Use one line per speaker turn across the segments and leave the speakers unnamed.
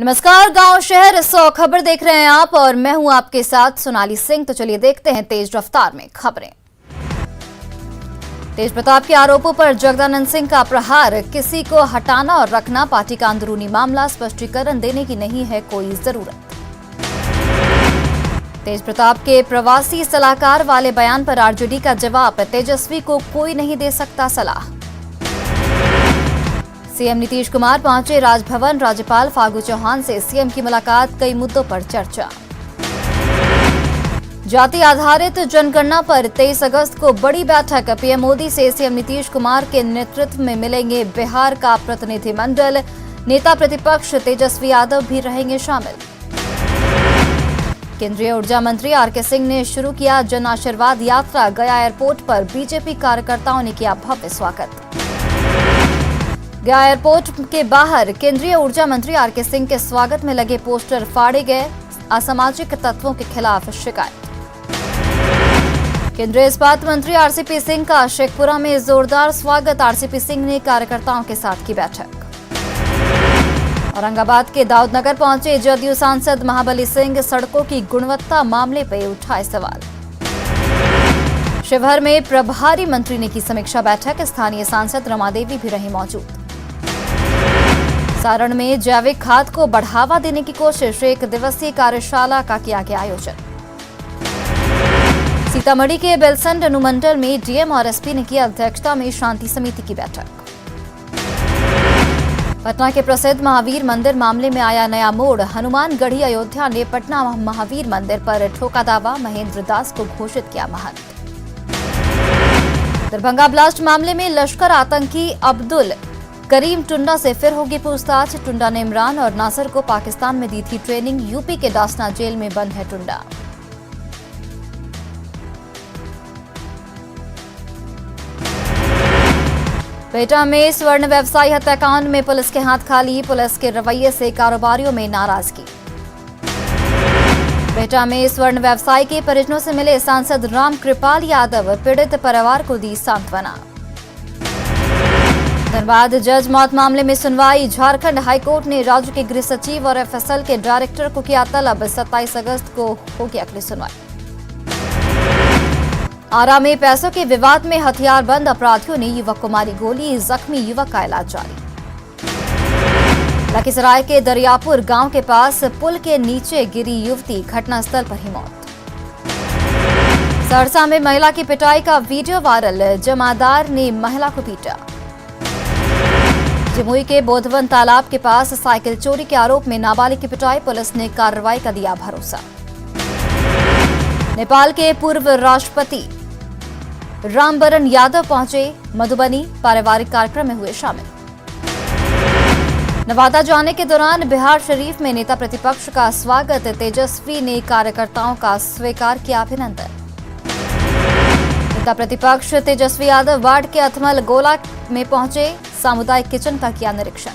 नमस्कार, गांव शहर 100 खबर देख रहे हैं आप और मैं हूं आपके साथ सोनाली सिंह। तो चलिए देखते हैं तेज रफ्तार में खबरें। तेज प्रताप के आरोपों पर जगदानंद सिंह का प्रहार, किसी को हटाना और रखना पार्टी का अंदरूनी मामला, स्पष्टीकरण देने की नहीं है कोई जरूरत। तेज प्रताप के प्रवासी सलाहकार वाले बयान पर आरजेडी का जवाब, तेजस्वी को कोई नहीं दे सकता सलाह। सीएम नीतीश कुमार पहुंचे राजभवन, राज्यपाल फागू चौहान से सीएम की मुलाकात, कई मुद्दों पर चर्चा। जाति आधारित जनगणना पर 23 अगस्त को बड़ी बैठक, पीएम मोदी से सीएम नीतीश कुमार के नेतृत्व में मिलेंगे बिहार का प्रतिनिधिमंडल, नेता प्रतिपक्ष तेजस्वी यादव भी रहेंगे शामिल। केंद्रीय ऊर्जा मंत्री आरके सिंह ने शुरू किया जन आशीर्वाद यात्रा, गया एयरपोर्ट पर बीजेपी कार्यकर्ताओं ने किया भव्य स्वागत। गया एयरपोर्ट के बाहर केंद्रीय ऊर्जा मंत्री आरके सिंह के स्वागत में लगे पोस्टर फाड़े गए, असामाजिक तत्वों के खिलाफ शिकायत। केंद्रीय इस्पात मंत्री आरसीपी सिंह का शेखपुरा में जोरदार स्वागत, आरसीपी सिंह ने कार्यकर्ताओं के साथ की बैठक। औरंगाबाद के दाऊदनगर पहुंचे जदयू सांसद महाबली सिंह, सड़कों की गुणवत्ता मामले पर उठाए सवाल। शिवहर में प्रभारी मंत्री ने की समीक्षा बैठक, स्थानीय सांसद रमा देवी भी रही मौजूद। सारण में जैविक खाद को बढ़ावा देने की कोशिश, 1 दिवसीय कार्यशाला का किया गया आयोजन। सीतामढ़ी के बेलसंड अनुमंडल में डीएम और एसपी ने की अध्यक्षता में शांति समिति की बैठक। पटना के प्रसिद्ध महावीर मंदिर मामले में आया नया मोड़, हनुमानगढ़ी अयोध्या ने पटना महावीर मंदिर पर ठोका दावा, महेंद्र दास को घोषित किया महंत। दरभंगा ब्लास्ट मामले में लश्कर आतंकी अब्दुल करीम टुंडा से फिर होगी पूछताछ, टुंडा ने इमरान और नासिर को पाकिस्तान में दी थी ट्रेनिंग, यूपी के दासना जेल में बंद है टुंडा। पेटा में स्वर्ण व्यवसायी हत्याकांड में पुलिस के हाथ खाली, पुलिस के रवैये से कारोबारियों में नाराजगी। पेटा में स्वर्ण व्यवसायी के परिजनों से मिले सांसद राम कृपाल यादव, पीड़ित परिवार को दी सांत्वना। धनबाद जज मौत मामले में सुनवाई, झारखंड हाईकोर्ट ने राज्य के गृह सचिव और एफएसएल के डायरेक्टर को किया तलब, 27 अगस्त को होगी अगली सुनवाई। आरा में पैसों के विवाद में हथियारबंद अपराधियों ने युवक को मारी गोली, जख्मी युवक का इलाज जारी। लखीसराय के दरियापुर गांव के पास पुल के नीचे गिरी युवती, घटनास्थल पर ही मौत। सहरसा में महिला की पिटाई का वीडियो वायरल, जमादार ने महिला को पीटा। जमुई के बोधवन तालाब के पास साइकिल चोरी के आरोप में नाबालिग की पिटाई, पुलिस ने कार्रवाई का दिया भरोसा। नेपाल के पूर्व राष्ट्रपति रामबरन यादव पहुंचे मधुबनी, पारिवारिक कार्यक्रम में हुए शामिल। नवादा जाने के दौरान बिहार शरीफ में नेता प्रतिपक्ष का स्वागत, तेजस्वी ने कार्यकर्ताओं का स्वीकार किया अभिनंदन। नेता प्रतिपक्ष तेजस्वी यादव वार्ड के अथमल गोला में पहुंचे, सामुदायिक किचन का किया निरीक्षण।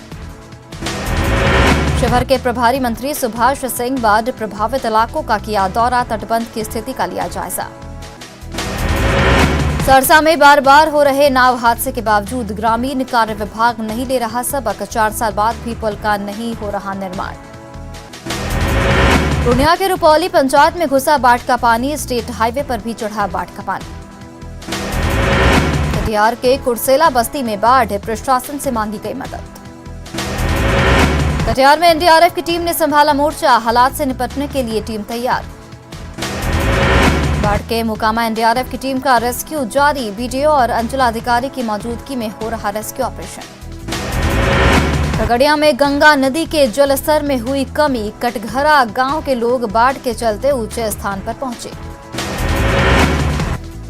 शिवहर के प्रभारी मंत्री सुभाष सिंह बाढ़ प्रभावित इलाकों का किया दौरा, तटबंध की स्थिति का लिया जायजा। सरसा में बार बार हो रहे नाव हादसे के बावजूद ग्रामीण कार्य विभाग नहीं ले रहा सबक, 4 साल बाद भी पुल का नहीं हो रहा निर्माण। पूर्णिया के रुपौली पंचायत में घुसा बाढ़ का पानी, स्टेट हाईवे पर भी चढ़ा बाढ़ का पानी। कटिहार के कुर्सेला बस्ती में बाढ़, प्रशासन से मांगी गई मदद। कटिहार में एनडीआरएफ की टीम ने संभाला मोर्चा, हालात से निपटने के लिए टीम तैयार। बाढ़ के मोकामा एनडीआरएफ की टीम का रेस्क्यू जारी, बीडीओ और अंचलाधिकारी की मौजूदगी में हो रहा रेस्क्यू ऑपरेशन। खगड़िया में गंगा नदी के जलस्तर में हुई कमी, कटघरा गांव के लोग बाढ़ के चलते ऊंचे स्थान पर पहुंचे।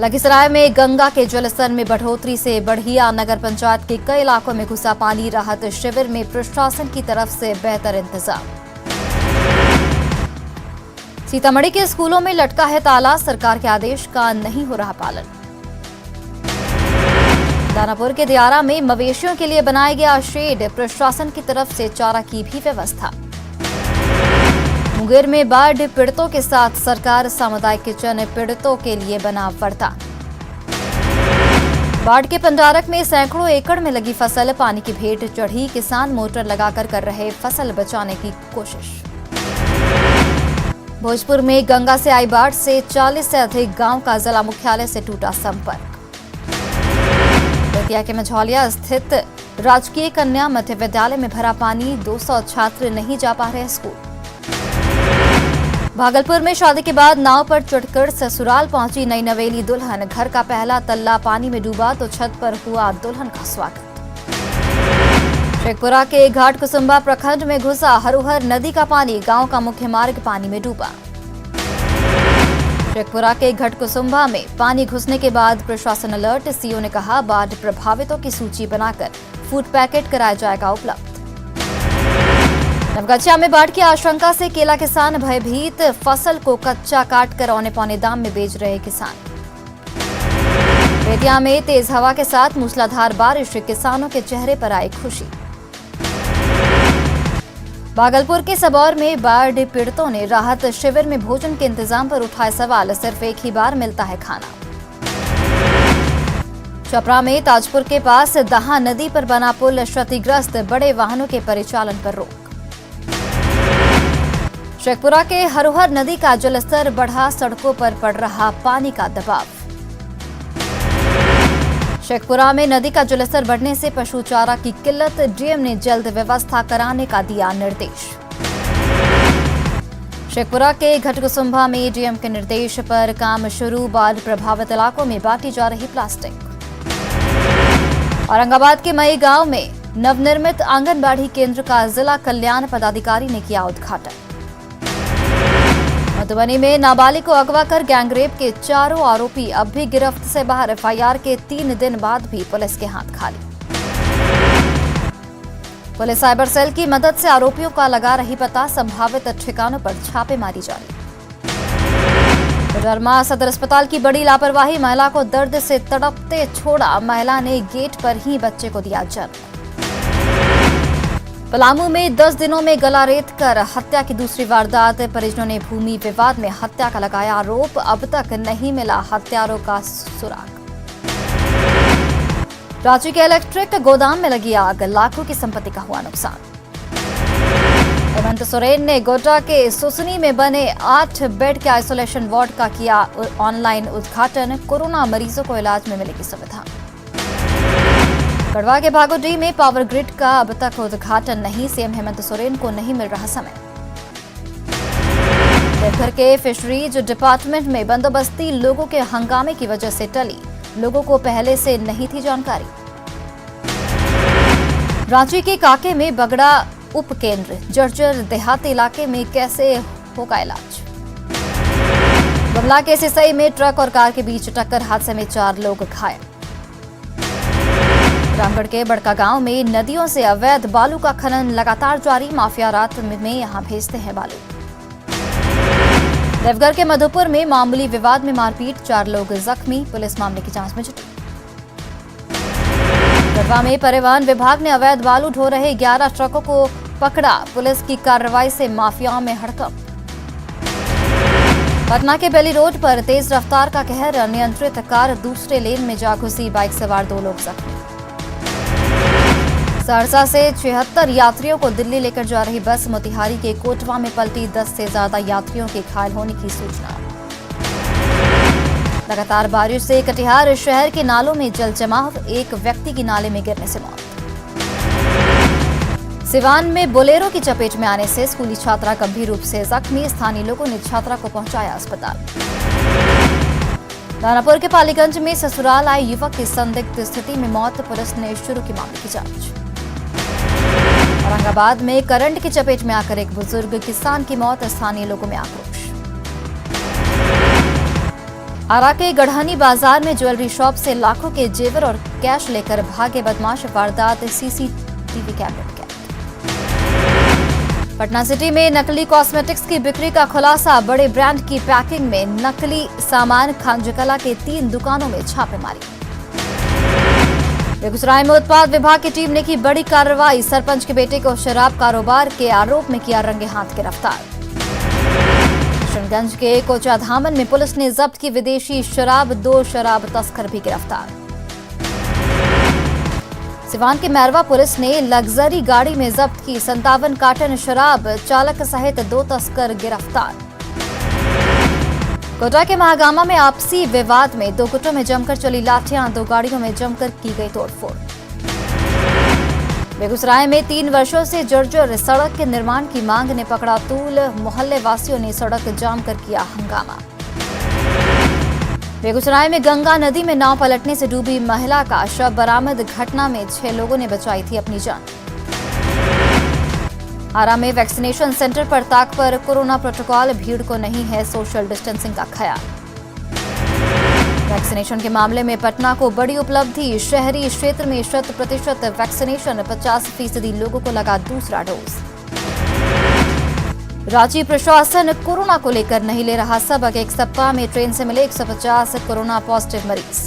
लखीसराय में गंगा के जलस्तर में बढ़ोतरी से बढ़िया नगर पंचायत के कई इलाकों में घुसा पानी, राहत शिविर में प्रशासन की तरफ से बेहतर इंतजाम। सीतामढ़ी के स्कूलों में लटका है ताला, सरकार के आदेश का नहीं हो रहा पालन। दानापुर के दियारा में मवेशियों के लिए बनाया गया शेड, प्रशासन की तरफ से चारा की भी व्यवस्था। मुंगेर में बाढ़ पीड़ितों के साथ सरकार, सामुदायिक किचन पीड़ितों के लिए बना वरदान। बाढ़ के पंडारक में सैकड़ों एकड़ में लगी फसल पानी की भेंट चढ़ी, किसान मोटर लगाकर कर रहे फसल बचाने की कोशिश। भोजपुर में गंगा से आई बाढ़ से 40 से अधिक गांव का जिला मुख्यालय से टूटा संपर्क। बेतिया के मझौलिया स्थित राजकीय कन्या मध्य विद्यालय में भरा पानी, 200 छात्र नहीं जा पा रहे स्कूल। भागलपुर में शादी के बाद नाव पर चढ़कर ससुराल पहुंची नई नवेली दुल्हन, घर का पहला तल्ला पानी में डूबा तो छत पर हुआ दुल्हन का स्वागत। शेखपुरा के घाट कुसुम्भा प्रखंड में घुसा हरुहर नदी का पानी, गांव का मुख्य मार्ग पानी में डूबा। शेखपुरा के घाट कुसुम्भा में पानी घुसने के बाद प्रशासन अलर्ट, सीओ ने कहा बाढ़ प्रभावितों की सूची बनाकर फूड पैकेट कराया जाएगा उपलब्ध। नवगछिया में बाढ़ की आशंका से केला किसान भयभीत, फसल को कच्चा काटकर औने पौने दाम में बेच रहे किसान। बेतिया में तेज हवा के साथ मूसलाधार बारिश, किसानों के चेहरे पर आई खुशी। भागलपुर के सबौर में बाढ़ पीड़ितों ने राहत शिविर में भोजन के इंतजाम पर उठाए सवाल, सिर्फ एक ही बार मिलता है खाना। छपरा में ताजपुर के पास दहा नदी पर बना पुल क्षतिग्रस्त, बड़े वाहनों के परिचालन पर रोक। शेखपुरा के हरुहर नदी का जलस्तर बढ़ा, सड़कों पर पड़ रहा पानी का दबाव। शेखपुरा में नदी का जलस्तर बढ़ने से पशु चारा की किल्लत, डीएम ने जल्द व्यवस्था कराने का दिया निर्देश। शेखपुरा के घाट कुसुम्भा में डीएम के निर्देश पर काम शुरू, बाढ़ प्रभावित इलाकों में बांटी जा रही प्लास्टिक। औरंगाबाद के मई गांव में नवनिर्मित आंगनबाड़ी केंद्र का जिला कल्याण पदाधिकारी ने किया उद्घाटन। मधुबनी में नाबालिग को अगवा कर गैंगरेप के चारों आरोपी अब भी गिरफ्त से बाहर, एफआईआर के 3 दिन बाद भी पुलिस के हाथ खाली। पुलिस साइबर सेल की मदद से आरोपियों का लगा रही पता, संभावित ठिकानों पर छापेमारी जारी। कोडरमा सदर अस्पताल की बड़ी लापरवाही, महिला को दर्द से तड़पते छोड़ा, महिला ने गेट पर ही बच्चे को दिया जन्म। पलामू में 10 दिनों में गला रेत कर हत्या की दूसरी वारदात, परिजनों ने भूमि विवाद में हत्या का लगाया आरोप, अब तक नहीं मिला हत्यारों का सुराग। रांची के इलेक्ट्रिक गोदाम में लगी आग, लाखों की संपत्ति का हुआ नुकसान। हेमंत सोरेन ने गोड्डा के सुसनी में बने 8 बेड के आइसोलेशन वार्ड का किया ऑनलाइन उद्घाटन, कोरोना मरीजों को इलाज में मिलेगी सुविधा। गढ़वा के भागोडीह में पावर ग्रिड का अब तक उद्घाटन नहीं, सीएम हेमंत सोरेन को नहीं मिल रहा समय। देवघर के फिशरीज डिपार्टमेंट में बंदोबस्ती लोगों के हंगामे की वजह से टली, लोगों को पहले से नहीं थी जानकारी। रांची के काके में बगड़ा उप केंद्र, जर्जर देहाती इलाके में कैसे होगा इलाज। बमला के सिसई में ट्रक और कार के बीच टक्कर, हादसे में 4 लोग घायल। रामगढ़ के बड़का गांव में नदियों से अवैध बालू का खनन लगातार जारी, माफिया रात में यहां भेजते हैं बालू। देवघर के मधुपुर में मामूली विवाद में मारपीट, 4 लोग जख्मी, पुलिस मामले की जांच में जुटी। गढ़वा में परिवहन विभाग ने अवैध बालू ढो रहे 11 ट्रकों को पकड़ा, पुलिस की कार्रवाई से माफियाओं में हड़कंप। पटना के बेली रोड पर तेज रफ्तार का कहर, अनियंत्रित कार दूसरे लेन में जा घुसी, बाइक सवार 2 लोग जख्मी। सहरसा से 76 यात्रियों को दिल्ली लेकर जा रही बस मोतिहारी के कोटवा में पलटी, 10 से ज्यादा यात्रियों के घायल होने की सूचना। लगातार बारिश से कटिहार शहर के नालों में जल जमाव, एक व्यक्ति की नाले में गिरने से मौत। सिवान में बोलेरो की चपेट में आने से स्कूली छात्रा गंभीर रूप से जख्मी, स्थानीय लोगों ने छात्रा को पहुंचाया अस्पताल। दानापुर के पालीगंज में ससुराल आए युवक की संदिग्ध स्थिति में मौत, पुलिस ने शुरू की मामले की जांच। औरंगाबाद में करंट की चपेट में आकर एक बुजुर्ग किसान की मौत, स्थानीय लोगों में आक्रोश। आरा के गढ़हनी बाजार में ज्वेलरी शॉप से लाखों के जेवर और कैश लेकर भागे बदमाश, वारदात सीसीटीवी कैमरे में कैद। पटना सिटी में नकली कॉस्मेटिक्स की बिक्री का खुलासा, बड़े ब्रांड की पैकिंग में नकली सामान, खांजकला के 3 दुकानों में छापेमारी। बेगूसराय में उत्पाद विभाग की टीम ने की बड़ी कार्रवाई, सरपंच के बेटे को शराब कारोबार के आरोप में किया रंगे हाथ गिरफ्तार। किशनगंज के कोचा धामन में पुलिस ने जब्त की विदेशी शराब, 2 शराब तस्कर भी गिरफ्तार। सिवान की मैरवा पुलिस ने लग्जरी गाड़ी में जब्त की 57 कार्टन शराब, चालक सहित 2 तस्कर गिरफ्तार। कोटा के महागामा में आपसी विवाद में 2 गुटों में जमकर चली लाठियां, 2 गाड़ियों में जमकर की गई तोड़फोड़। बेगूसराय में 3 वर्षों से जर्जर सड़क के निर्माण की मांग ने पकड़ा तूल, मोहल्ले वासियों ने सड़क जाम कर किया हंगामा। बेगूसराय में गंगा नदी में नाव पलटने से डूबी महिला का शव बरामद, घटना में 6 लोगों ने बचाई थी अपनी जान। आरा में वैक्सीनेशन सेंटर पर ताक पर कोरोना प्रोटोकॉल, भीड़ को नहीं है सोशल डिस्टेंसिंग का ख्याल। वैक्सीनेशन के मामले में पटना को बड़ी उपलब्धि, शहरी क्षेत्र में 100% वैक्सीनेशन, 50% लोगों को लगा दूसरा डोज। रांची प्रशासन कोरोना को लेकर नहीं ले रहा सबक, 1 सप्ताह में ट्रेन से मिले 150 कोरोना पॉजिटिव मरीज।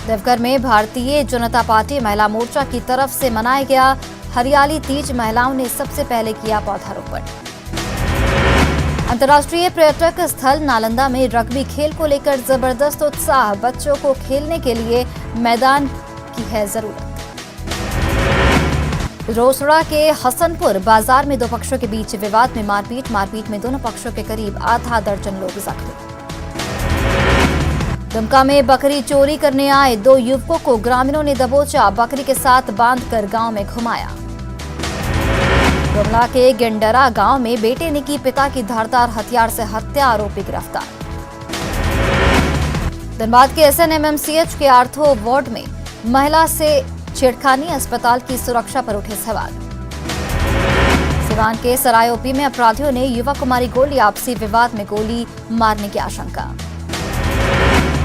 देवघर में भारतीय जनता पार्टी महिला मोर्चा की तरफ से मनाया गया हरियाली तीज, महिलाओं ने सबसे पहले किया पौधारोपण। अंतर्राष्ट्रीय पर्यटक स्थल नालंदा में रग्बी खेल को लेकर जबरदस्त उत्साह, बच्चों को खेलने के लिए मैदान की है जरूरत। रोसड़ा के हसनपुर बाजार में 2 पक्षों के बीच विवाद में मारपीट में दोनों पक्षों के करीब आधा दर्जन लोग जख्मी। दुमका में बकरी चोरी करने आए 2 युवकों को ग्रामीणों ने दबोचा, बकरी के साथ बांधकर गांव में घुमाया। गुमला के गेंडरा गांव में बेटे ने की पिता की धारदार हथियार से हत्या, आरोपी गिरफ्तार। धनबाद के एसएनएमएमसीएच के आर्थो वार्ड में महिला से छेड़खानी, अस्पताल की सुरक्षा पर उठे सवाल। सिवान के सरायोपी में अपराधियों ने युवक को मारी गोली, आपसी विवाद में गोली मारने की आशंका।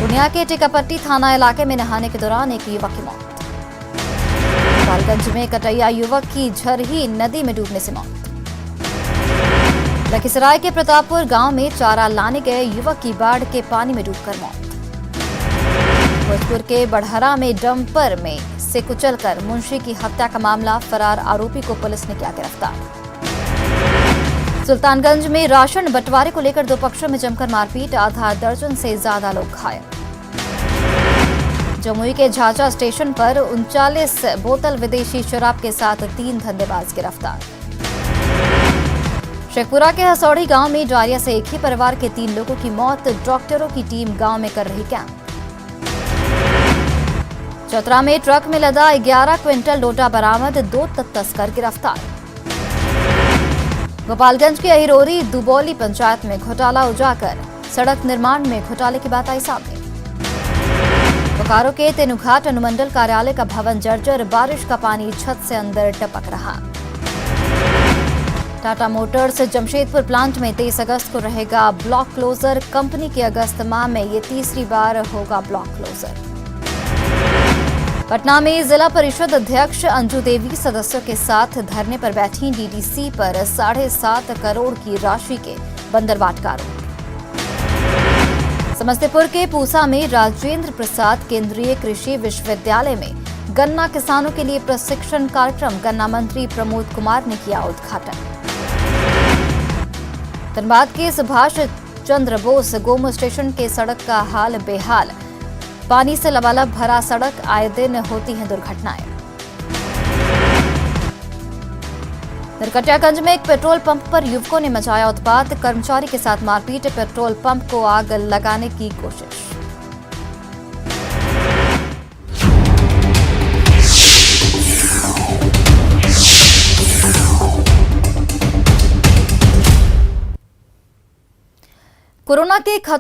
पूर्णिया के टिकापट्टी थाना इलाके में नहाने के दौरान एक युवक की मौत। गोपालगंज में कटैया युवक की झरही नदी में डूबने से मौत। लखीसराय के प्रतापपुर गांव में चारा लाने गए युवक की बाढ़ के पानी में डूबकर मौत। भोजपुर के बढ़हरा में डंपर में से कुचलकर मुंशी की हत्या का मामला, फरार आरोपी को पुलिस ने किया गिरफ्तार। सुल्तानगंज में राशन बंटवारे को लेकर 2 पक्षों में जमकर मारपीट, आधा दर्जन से ज्यादा लोग घायल। जमुई के झाझा स्टेशन पर 39 बोतल विदेशी शराब के साथ 3 धंधेबाज गिरफ्तार। शेखपुरा के हसौड़ी गांव में डायरिया से एक ही परिवार के 3 लोगों की मौत, डॉक्टरों की टीम गांव में कर रही कैंप। चतरा में ट्रक में लदा 11 क्विंटल डोडा बरामद, 2 तस्कर गिरफ्तार। गोपालगंज के अहिरोरी दुबौली पंचायत में घोटाला उजागर, सड़क निर्माण में घोटाले की बात आई सामने। बोकारो के तेनुघाट अनुमंडल कार्यालय का भवन जर्जर, बारिश का पानी छत से अंदर टपक रहा। टाटा मोटर्स जमशेदपुर प्लांट में 23 अगस्त को रहेगा ब्लॉक क्लोजर, कंपनी के अगस्त माह में ये तीसरी बार होगा ब्लॉक क्लोजर। पटना में जिला परिषद अध्यक्ष अंजू देवी सदस्यों के साथ धरने पर बैठी, डीडीसी पर 7.5 करोड़ की राशि के बंदरबाट का आरोप। समस्तीपुर के पूसा में राजेंद्र प्रसाद केंद्रीय कृषि विश्वविद्यालय में गन्ना किसानों के लिए प्रशिक्षण कार्यक्रम, गन्ना मंत्री प्रमोद कुमार ने किया उद्घाटन। धनबाद के सुभाष चंद्र बोस गोमो स्टेशन के सड़क का हाल बेहाल, पानी से लबालब भरा सड़क, आए दिन होती हैं दुर्घटनाएं। नरकटियागंज में एक पेट्रोल पंप पर युवकों ने मचाया उत्पात, कर्मचारी के साथ मारपीट, पेट्रोल पंप को आग लगाने की कोशिश। कोरोना के खतरों